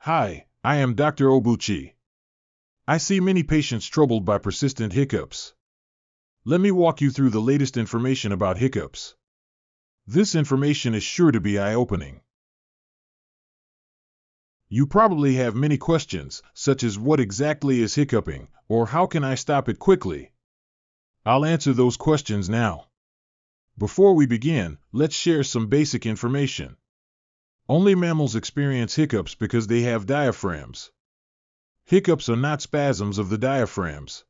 Hi, I am Dr. Obuchi. I see many patients troubled by persistent hiccups. Let me walk you through the latest information about hiccups. This information is sure to be eye-opening. You probably have many questions, such as what exactly is hiccuping, or how can I stop it quickly? I'll answer those questions now. Before we begin, let's share some basic information. Only mammals experience hiccups because they have diaphragms. Hiccups are not spasms of the diaphragms.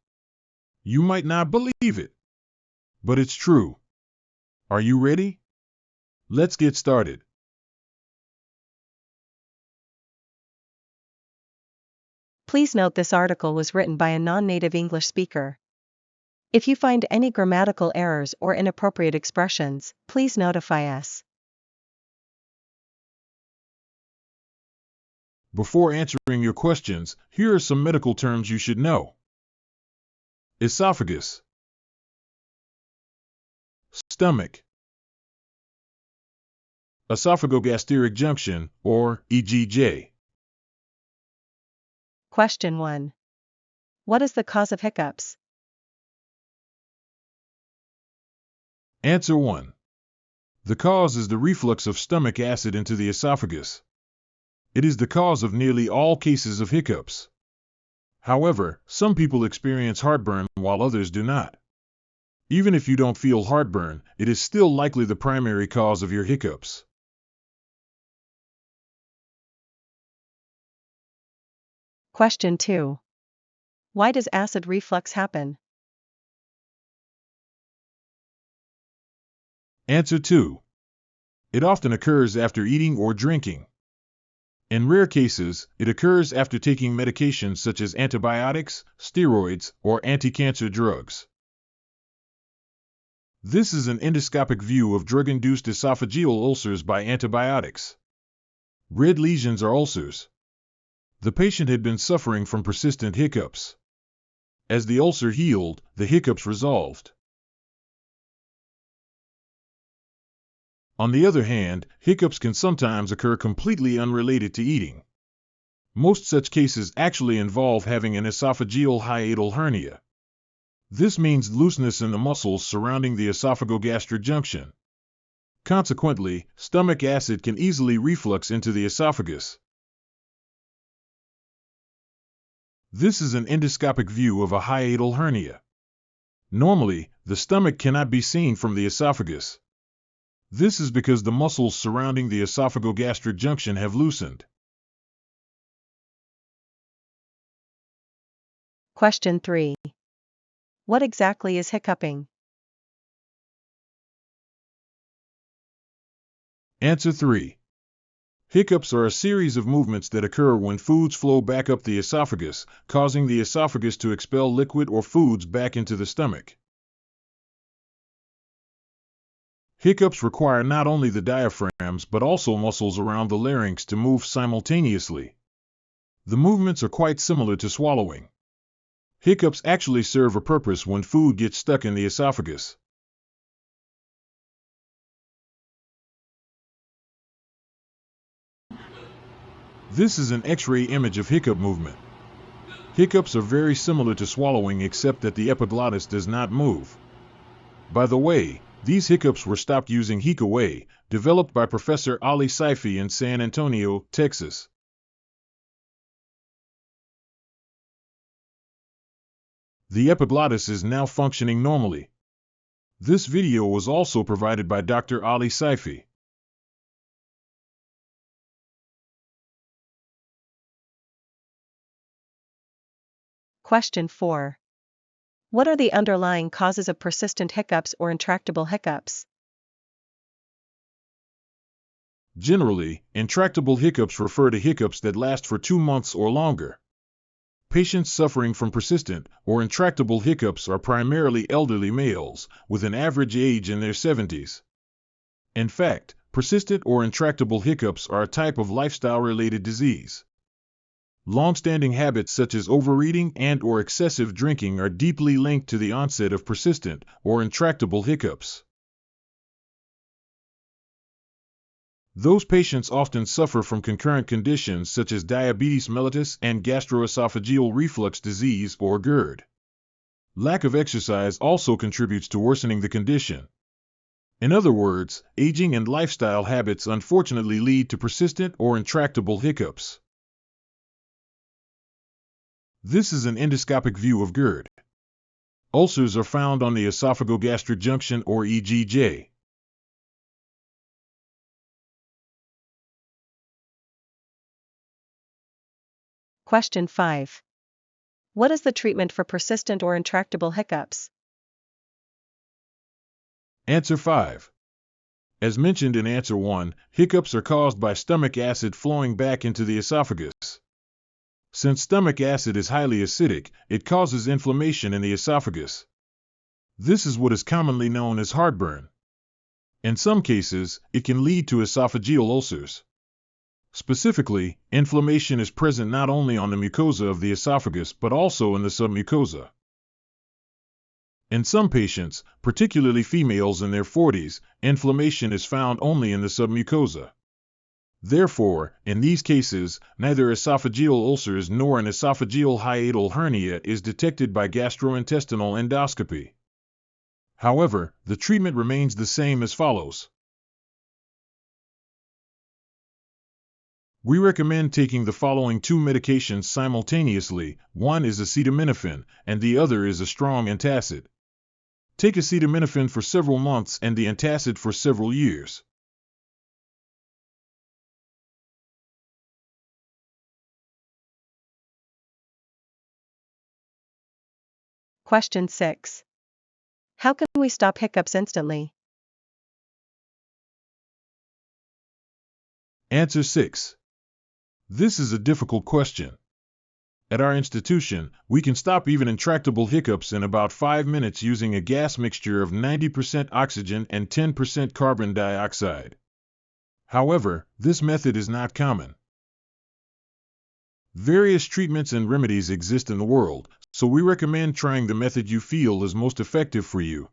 You might not believe it, but it's true. Are you ready? Let's get started. Please note this article was written by a non-native English speaker. If you find any grammatical errors or inappropriate expressions, please notify us. Before answering your questions, here are some medical terms you should know. Esophagus, stomach, esophagogastric junction, or EGJ. Question 1. What is the cause of hiccups? Answer 1. The cause is the reflux of stomach acid into the esophagus. It is the cause of nearly all cases of hiccups. However, some people experience heartburn while others do not. Even if you don't feel heartburn, it is still likely the primary cause of your hiccups. Question 2. Why does acid reflux happen? Answer 2. It often occurs after eating or drinking. In rare cases, it occurs after taking medications such as antibiotics, steroids, or anti-cancer drugs. This is an endoscopic view of drug-induced esophageal ulcers by antibiotics. Red lesions are ulcers. The patient had been suffering from persistent hiccups. As the ulcer healed, the hiccups resolved. On the other hand, hiccups can sometimes occur completely unrelated to eating. Most such cases actually involve having an esophageal hiatal hernia. This means looseness in the muscles surrounding the esophagogastric junction. Consequently, stomach acid can easily reflux into the esophagus. This is an endoscopic view of a hiatal hernia. Normally, the stomach cannot be seen from the esophagus. This is because the muscles surrounding the esophagogastric junction have loosened. Question 3. What exactly is hiccuping? Answer 3. Hiccups are a series of movements that occur when foods flow back up the esophagus, causing the esophagus to expel liquid or foods back into the stomach. Hiccups require not only the diaphragms but also muscles around the larynx to move simultaneously. The movements are quite similar to swallowing. Hiccups actually serve a purpose when food gets stuck in the esophagus. This is an X-ray image of hiccup movement. Hiccups are very similar to swallowing except that the epiglottis does not move. By the way, these hiccups were stopped using Hiccup, developed by Professor Ali Saifi in San Antonio, Texas. The epiglottis is now functioning normally. This video was also provided by Dr. Ali Saifi. Question 4. What are the underlying causes of persistent hiccups or intractable hiccups? Generally, intractable hiccups refer to hiccups that last for 2 months or longer. Patients suffering from persistent or intractable hiccups are primarily elderly males, with an average age in their 70s. In fact, persistent or intractable hiccups are a type of lifestyle-related disease. Long-standing habits such as overeating and/or excessive drinking are deeply linked to the onset of persistent or intractable hiccups. Those patients often suffer from concurrent conditions such as diabetes mellitus and gastroesophageal reflux disease or GERD. Lack of exercise also contributes to worsening the condition. In other words, aging and lifestyle habits unfortunately lead to persistent or intractable hiccups. This is an endoscopic view of GERD. Ulcers are found on the esophagogastric junction or EGJ. Question 5. What is the treatment for persistent or intractable hiccups? Answer 5. As mentioned in answer 1, hiccups are caused by stomach acid flowing back into the esophagus. Since stomach acid is highly acidic, it causes inflammation in the esophagus. This is what is commonly known as heartburn. In some cases, it can lead to esophageal ulcers. Specifically, inflammation is present not only on the mucosa of the esophagus but also in the submucosa. In some patients, particularly females in their 40s, inflammation is found only in the submucosa. Therefore, in these cases, neither esophageal ulcers nor an esophageal hiatal hernia is detected by gastrointestinal endoscopy. However, the treatment remains the same as follows. We recommend taking the following 2 medications simultaneously. One is acetaminophen, and the other is a strong antacid. Take acetaminophen for several months and the antacid for several years. Question 6. How can we stop hiccups instantly? Answer 6. This is a difficult question. At our institution, we can stop even intractable hiccups in about 5 minutes using a gas mixture of 90% oxygen and 10% carbon dioxide. However, this method is not common. Various treatments and remedies exist in the world, so we recommend trying the method you feel is most effective for you.